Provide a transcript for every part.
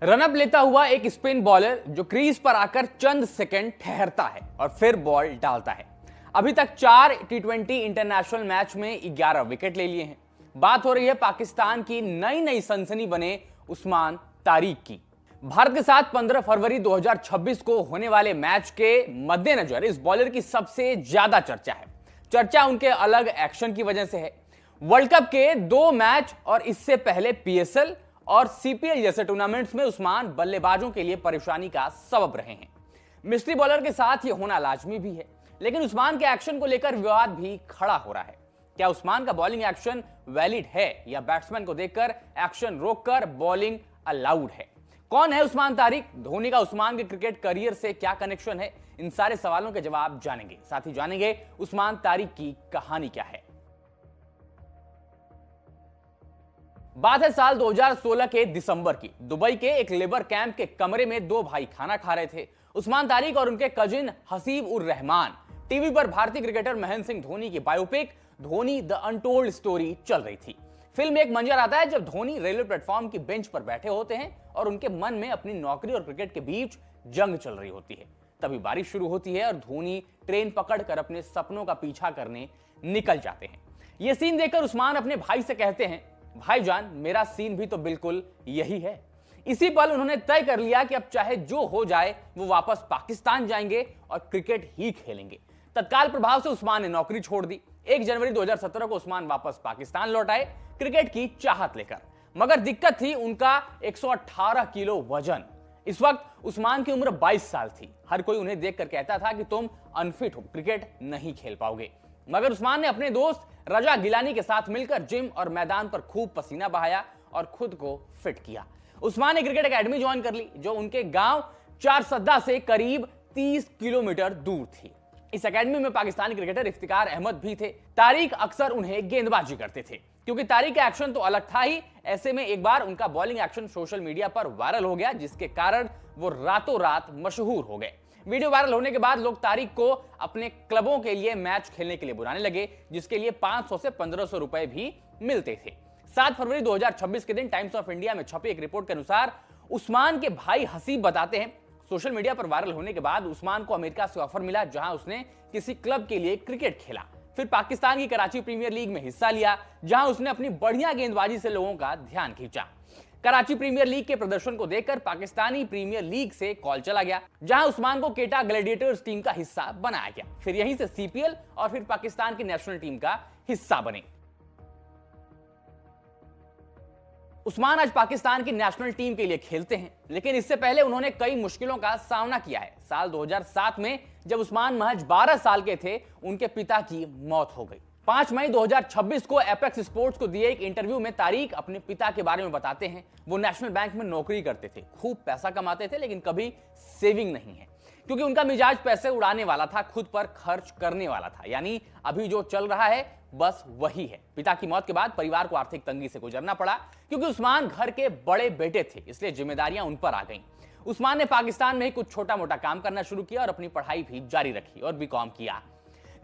Run up लेता हुआ एक स्पिन बॉलर जो क्रीज पर आकर चंद सेकंड ठहरता है और फिर बॉल डालता है। अभी तक 4 टी20 इंटरनेशनल मैच में 11 विकेट ले लिए हैं। बात हो रही है पाकिस्तान की नई सनसनी बने उस्मान तारिक की। भारत के साथ 15 फरवरी 2026 को होने वाले मैच के मद्देनजर इस बॉलर की सबसे ज्यादा चर्चा है। चर्चा उनके अलग एक्शन की वजह से है। वर्ल्ड कप के 2 मैच और इससे पहले पीएसएल और सीपीएल जैसे टूर्नामेंट्स में उस्मान बल्लेबाजों के लिए परेशानी का सबब रहे हैं। मिस्ट्री बॉलर के साथ यह होना लाजमी भी है, लेकिन उस्मान के एक्शन को लेकर विवाद भी खड़ा हो रहा है। क्या उस्मान का बॉलिंग एक्शन वैलिड है या बैट्समैन को देखकर एक्शन रोककर बॉलिंग अलाउड है? कौन है उस्मान तारिक? धोनी का उस्मान के क्रिकेट करियर से क्या कनेक्शन है? इन सारे सवालों के जवाब जानेंगे। साथ ही जानेंगे उस्मान तारिक की कहानी क्या है। बात है साल 2016 के दिसंबर की। दुबई के एक लेबर कैंप के कमरे में 2 भाई खाना खा रहे थे। उस्मान तारिक और उनके कजिन हसीब उर रहमान। टीवी पर भारतीय क्रिकेटर महेंद्र सिंह धोनी की biopic Dhoni the untold story चल रही थी। फिल्म में एक मंजर आता है जब धोनी रेलवे प्लेटफॉर्म की बेंच पर बैठे होते हैं और उनके मन में अपनी नौकरी और क्रिकेट के बीच जंग चल रही होती है। तभी बारिश शुरू होती है और धोनी ट्रेन पकड़कर अपने सपनों का पीछा करने निकल जाते हैं। यह सीन देखकर उस्मान अपने भाई से कहते हैं, भाईजान मेरा सीन भी तो बिल्कुल यही है। इसी पल उन्होंने तय कर लिया कि अब चाहे जो हो जाए वो वापस पाकिस्तान जाएंगे और क्रिकेट ही खेलेंगे। तत्काल प्रभाव से उस्मान ने नौकरी छोड़ दी। 1 जनवरी 2017 को उस्मान वापस पाकिस्तान लौट आए क्रिकेट की चाहत लेकर। मगर दिक्कत थी उनका 118 किलो वजन। इस वक्त उस्मान की उम्र 22 साल थी। हर कोई उन्हें देखकर कहता था कि तुम अनफिट हो, क्रिकेट नहीं खेल पाओगे। मगर उस्मान ने अपने दोस्त रजा गिलानी के साथ मिलकर जिम और मैदान पर खूब पसीना बहाया और खुद को फिट किया। उस्मान ने क्रिकेट एकेडमी ज्वाइन कर ली जो उनके गांव चारसद्दा से करीब 30 किलोमीटर दूर थी। इस एकेडमी में पाकिस्तानी क्रिकेटर इफ्तिकार अहमद भी थे। तारिक अक्सर उन्हें गेंदबाजी करते थे। क्योंकि तारिक का एक्शन तो अलग था ही, ऐसे में एक बार उनका बॉलिंग एक्शन सोशल मीडिया पर वायरल हो गया, जिसके कारण वो रातों रात मशहूर हो गए। वीडियो वायरल होने के बाद लोग तारिक को अपने क्लबों के लिए मैच खेलने के लिए बुलाने लगे, जिसके लिए 500 से 1500 रुपए भी मिलते थे। 7 फरवरी 2026 के दिन टाइम्स ऑफ इंडिया में छपी एक रिपोर्ट के अनुसार उस्मान के भाई हसीब बताते हैं, सोशल मीडिया पर वायरल होने के बाद उस्मान को अमेरिका से ऑफर मिला, जहां उसने किसी क्लब के लिए क्रिकेट खेला। फिर पाकिस्तान की कराची प्रीमियर लीग में हिस्सा लिया, जहां उसने अपनी बढ़िया गेंदबाजी से लोगों का ध्यान खींचा। कराची प्रीमियर लीग के प्रदर्शन को देखकर पाकिस्तानी प्रीमियर लीग से कॉल चला गया, जहां उस्मान को केटा ग्लैडिएटर्स टीम का हिस्सा बनाया गया। फिर यहीं से सीपीएल और फिर पाकिस्तान की नेशनल टीम का हिस्सा बने। उस्मान आज पाकिस्तान की नेशनल टीम के लिए खेलते हैं, लेकिन इससे पहले उन्होंने कई मुश्किलों का सामना किया है। साल 2007 में जब उस्मान महज 12 साल के थे, उनके पिता की मौत हो गई। 5 मई 2026 को एपेक्स स्पोर्ट्स को दिए एक इंटरव्यू में तारिक अपने पिता के बारे में बताते हैं। वो नेशनल बैंक में नौकरी करते थे, खूब पैसा कमाते थे, लेकिन कभी सेविंग नहीं है, क्योंकि उनका मिजाज पैसे उड़ाने वाला था, खुद पर खर्च करने वाला था। यानी अभी जो चल रहा है बस वही है। पिता की मौत के बाद परिवार को आर्थिक तंगी से गुजरना पड़ा, क्योंकि उस्मान घर के बड़े बेटे थे, इसलिए जिम्मेदारियां उन पर आ गईं। उस्मान ने पाकिस्तान में ही कुछ छोटा मोटा काम करना शुरू किया और अपनी पढ़ाई भी जारी रखी और बीकॉम किया।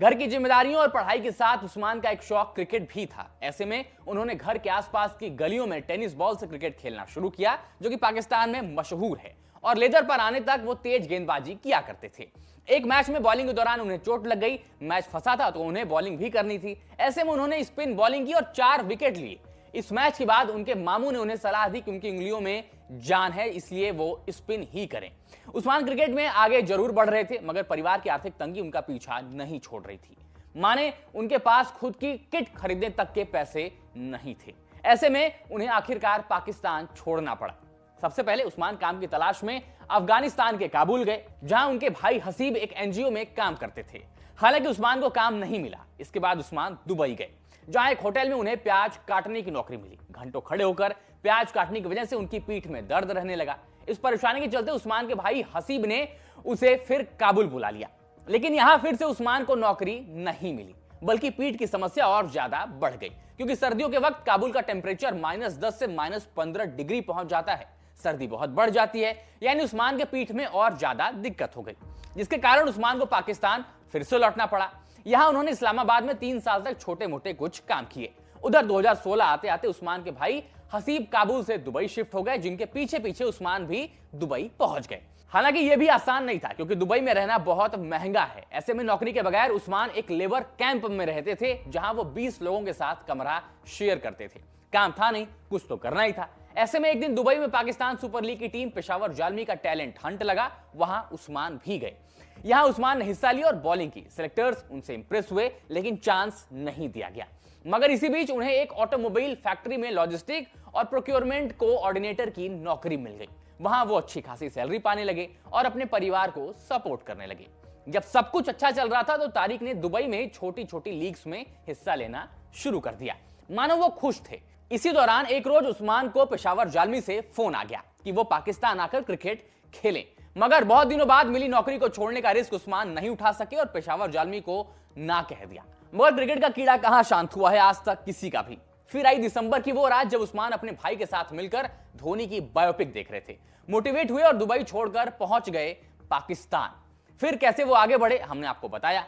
घर की जिम्मेदारियों और पढ़ाई के साथ उस्मान का एक शौक क्रिकेट भी था। ऐसे में उन्होंने घर के आसपास की गलियों में टेनिस बॉल से क्रिकेट खेलना शुरू किया, जो कि पाकिस्तान में मशहूर है, और लेदर पर आने तक वो तेज गेंदबाजी किया करते थे। एक मैच में बॉलिंग के दौरान उन्हें चोट लग गई। मैच फंसा था तो उन्हें बॉलिंग भी करनी थी। ऐसे में उन्होंने स्पिन बॉलिंग की और 4 विकेट लिए। इस मैच के बाद उनके मामू ने उन्हें सलाह दी कि उनकी उंगलियों में जान है, इसलिए वो स्पिन ही करें। उस्मान क्रिकेट में आगे जरूर बढ़ रहे थे, मगर परिवार की आर्थिक तंगी उनका पीछा नहीं छोड़ रही थी। माने उनके पास खुद की किट खरीदने तक के पैसे नहीं थे। ऐसे में उन्हें आखिरकार पाकिस्तान छोड़ना पड़ा। सबसे पहले उस्मान काम की तलाश में अफगानिस्तान के काबुल गए, जहां उनके भाई हसीब एक एनजीओ में काम करते थे। हालांकि उस्मान को काम नहीं मिला। इसके बाद उस्मान दुबई गए, जहां एक होटल में उन्हें प्याज काटने की नौकरी मिली। घंटों खड़े होकर प्याज काटने की वजह से उनकी पीठ में दर्द रहने लगा। इस परेशानी के चलते उस्मान के भाई हसीब ने उसे फिर काबुल बुला लिया, लेकिन यहां फिर से उस्मान को नौकरी नहीं मिली, बल्कि पीठ की समस्या और ज्यादा बढ़ गई, क्योंकि सर्दियों के वक्त काबुल का टेम्परेचर -10 से -15 डिग्री पहुंच जाता है। सर्दी बहुत बढ़ जाती है, यानी उस्मान के पीठ में और ज्यादा दिक्कत हो गई, जिसके कारण उस्मान को पाकिस्तान फिर से लौटना पड़ा। यहां उन्होंने इस्लामाबाद में 3 साल तक छोटे मोटे कुछ काम किए। उधर 2016 आते आते उस्मान के भाई हसीब काबुल से दुबई शिफ्ट हो गए, जिनके पीछे पीछे उस्मान भी दुबई पहुंच गए। हालांकि यह भी आसान नहीं था क्योंकि दुबई में रहना बहुत महंगा है। ऐसे में नौकरी के बगैर उस्मान एक लेबर कैंप में रहते थे, जहां वो 20 लोगों के साथ कमरा शेयर करते थे। काम था नहीं, कुछ तो करना ही था। ऐसे में एक दिन दुबई में पाकिस्तान सुपर लीग की टीम पेशावर जालमी का टैलेंट हंट लगा, वहां उस्मान भी गए। यहां उस्मान ने हिस्सा लिया और बॉलिंग की। सिलेक्टर्स उनसे इंप्रेस हुए, लेकिन चांस नहीं दिया गया। मगर इसी बीच उन्हें एक ऑटोमोबाइल फैक्ट्री में लॉजिस्टिक और प्रोक्योरमेंट कोऑर्डिनेटर की नौकरी मिल गई। वहां वो अच्छी खासी सैलरी पाने लगे और अपने परिवार को सपोर्ट करने लगे। जब सब कुछ अच्छा चल रहा था तो तारिक ने दुबई में छोटी छोटी लीग्स में हिस्सा लेना शुरू कर दिया, मानो वो खुश थे। इसी दौरान एक रोज उस्मान को पेशावर जालमी से फोन आ गया कि वो पाकिस्तान आकर क्रिकेट खेलें। मगर बहुत दिनों बाद मिली नौकरी को छोड़ने का रिस्क उस्मान नहीं उठा सके और पेशावर जालमी को ना कह दिया। मगर क्रिकेट का कीड़ा कहां शांत हुआ है आज तक किसी का भी। फिर आई दिसंबर की वो रात जब उस्मान अपने भाई के साथ मिलकर धोनी की बायोपिक देख रहे थे। मोटिवेट हुए और दुबई छोड़कर पहुंच गए पाकिस्तान। फिर कैसे वो आगे बढ़े हमने आपको बताया।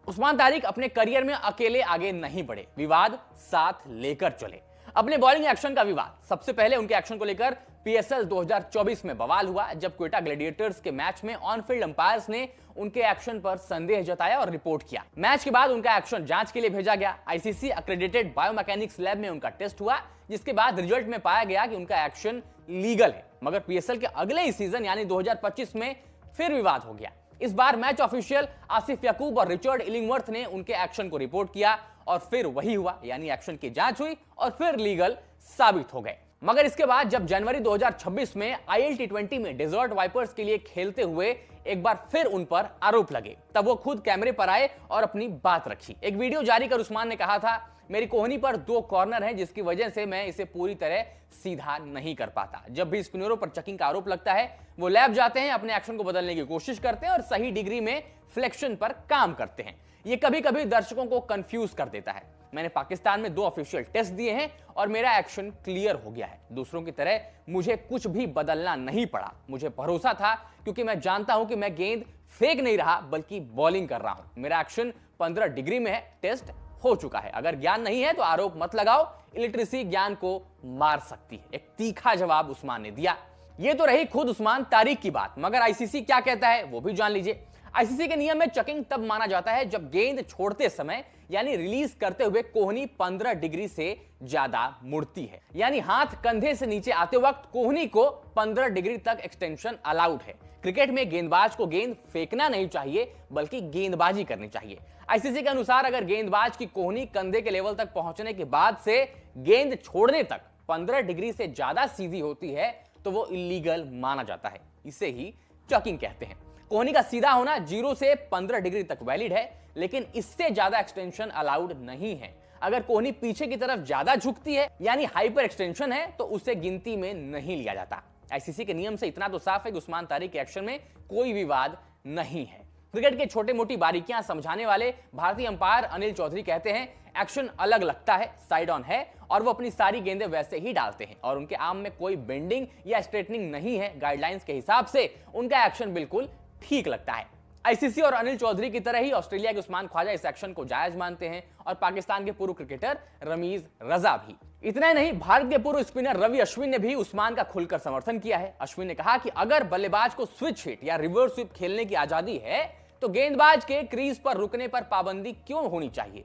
उस्मान तारिक अपने करियर में अकेले आगे नहीं बढ़े, विवाद साथ लेकर चले। अपने बॉलिंग एक्शन का विवाद। सबसे पहले उनके एक्शन को लेकर पीएसएल 2024 में बवाल हुआ, जब क्वेटा ग्लैडिएटर्स के मैच में ऑन फील्ड अंपायर्स ने उनके एक्शन पर संदेह जताया और रिपोर्ट किया। मैच के बाद उनका एक्शन जांच के लिए भेजा गया। आईसीसी अक्रेडिटेड बायोमैकेनिक्स लैब में उनका टेस्ट हुआ, जिसके बाद रिजल्ट में पाया गया कि उनका एक्शन लीगल है। मगर पीएसएल के अगले ही सीजन यानी 2025 में फिर विवाद हो गया। इस बार मैच ऑफिशियल आसिफ याकूब और रिचर्ड इलिंगवर्थ ने उनके एक्शन को रिपोर्ट किया और फिर वही हुआ, यानी एक्शन की जांच हुई और फिर लीगल साबित हो गए। मगर इसके बाद जब जनवरी 2026 में आईएल टी20 में डेजर्ट वाइपर्स के लिए खेलते हुए एक बार फिर उन पर आरोप लगे, तब वो खुद कैमरे पर आए और अपनी बात रखी। एक वीडियो जारी कर उस्मान ने कहा था, मेरी कोहनी पर 2 कॉर्नर हैं जिसकी वजह से मैं इसे पूरी तरह सीधा नहीं कर पाता। जब भी स्पिनरों पर चेकिंग का आरोप लगता है वो लैब जाते हैं, अपने एक्शन को बदलने की कोशिश करते हैं और सही डिग्री में फ्लेक्शन पर काम करते हैं। ये कभी कभी दर्शकों को कंफ्यूज कर देता है। मैंने पाकिस्तान में 2 ऑफिशियल टेस्ट दिए हैं और मेरा एक्शन क्लियर हो गया है। दूसरों की तरह मुझे कुछ भी बदलना नहीं पड़ा। मुझे भरोसा था क्योंकि मैं जानता हूं कि मैं गेंद फेंक नहीं रहा बल्कि बॉलिंग कर रहा हूं। मेरा एक्शन 15 डिग्री में है, टेस्ट हो चुका है। अगर ज्ञान नहीं है तो आरोप मत लगाओ, इलिटरेसी ज्ञान को मार सकती है। एक तीखा जवाब उस्मान ने दिया। ये तो रही खुद उस्मान तारिक की बात, मगर आईसीसी क्या कहता है वो भी जान लीजिए। आईसीसी के नियम में चेकिंग तब माना जाता है जब गेंद छोड़ते समय यानी रिलीज करते हुए कोहनी 15 डिग्री से ज्यादा मुड़ती है, यानी हाथ कंधे से नीचे आते वक्त कोहनी को 15 डिग्री तक एक्सटेंशन अलाउड है। क्रिकेट में गेंदबाज को गेंद फेंकना नहीं चाहिए बल्कि गेंदबाजी करनी चाहिए। आईसीसी के अनुसार अगर गेंदबाज की कोहनी कंधे के लेवल तक पहुंचने के बाद से गेंद छोड़ने तक 15 डिग्री से ज्यादा सीधी होती है तो वो इलीगल माना जाता है। इसे ही चेकिंग कहते हैं। कोहनी का सीधा होना 0 से 15 डिग्री तक वैलिड है, लेकिन इससे ज्यादा एक्सटेंशन अलाउड नहीं है। अगर कोहनी पीछे की तरफ ज्यादा झुकती है यानी हाइपर एक्सटेंशन है तो उसे गिनती में नहीं लिया जाता। आईसीसी के नियम से इतना तो साफ है कि उस्मान तारिक के एक्शन में कोई विवाद नहीं है। क्रिकेट के छोटे मोटी बारीकियां समझाने वाले भारतीय अंपायर अनिल चौधरी कहते हैं, एक्शन अलग लगता है, साइड ऑन है और वो अपनी सारी गेंदें वैसे ही डालते हैं और उनके आर्म में कोई बेंडिंग या स्ट्रेटनिंग नहीं है। गाइडलाइंस के हिसाब से उनका एक्शन बिल्कुल ठीक लगता है। आईसीसी और अनिल चौधरी की तरह ही ऑस्ट्रेलिया के उस्मान ख्वाजा इस एक्शन को जायज मानते हैं और पाकिस्तान के पूर्व क्रिकेटर रमीज रजा भी। इतना ही नहीं, भारत के पूर्व स्पिनर रवि अश्विन ने भी उस्मान का खुलकर समर्थन किया है। अश्विन ने कहा कि अगर बल्लेबाज को स्विच हिट या रिवर्स स्वीप खेलने की आजादी है तो गेंदबाज के क्रीज पर रुकने पर पाबंदी क्यों होनी चाहिए।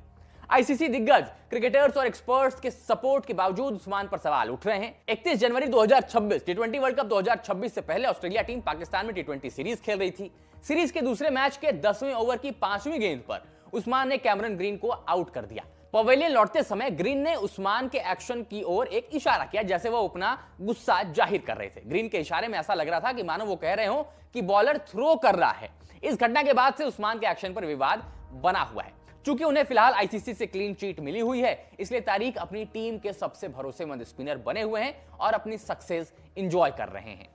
आईसीसी दिग्गज क्रिकेटर्स और एक्सपर्ट्स के सपोर्ट के बावजूद उस्मान पर सवाल उठ रहे हैं। 31 जनवरी 2026 टी20 वर्ल्ड कप 2026 से पहले ऑस्ट्रेलिया टीम पाकिस्तान में टी20 सीरीज खेल रही थी। सीरीज के दूसरे मैच के 10वें ओवर की 5वीं गेंद पर उस्मान ने कैमरन ग्रीन को आउट कर दिया। पवेलियन लौटते समय ग्रीन ने उस्मान के एक्शन की ओर एक इशारा किया, जैसे वो अपना गुस्सा जाहिर कर रहे थे। ग्रीन के इशारे में ऐसा लग रहा था कि मानो वो कह रहे हो कि बॉलर थ्रो कर रहा है। इस घटना के बाद से उस्मान के एक्शन पर विवाद बना हुआ है। चूंकि उन्हें फिलहाल आईसीसी से क्लीन चिट मिली हुई है, इसलिए तारिक अपनी टीम के सबसे भरोसेमंद स्पिनर बने हुए हैं और अपनी सक्सेस एंजॉय कर रहे हैं।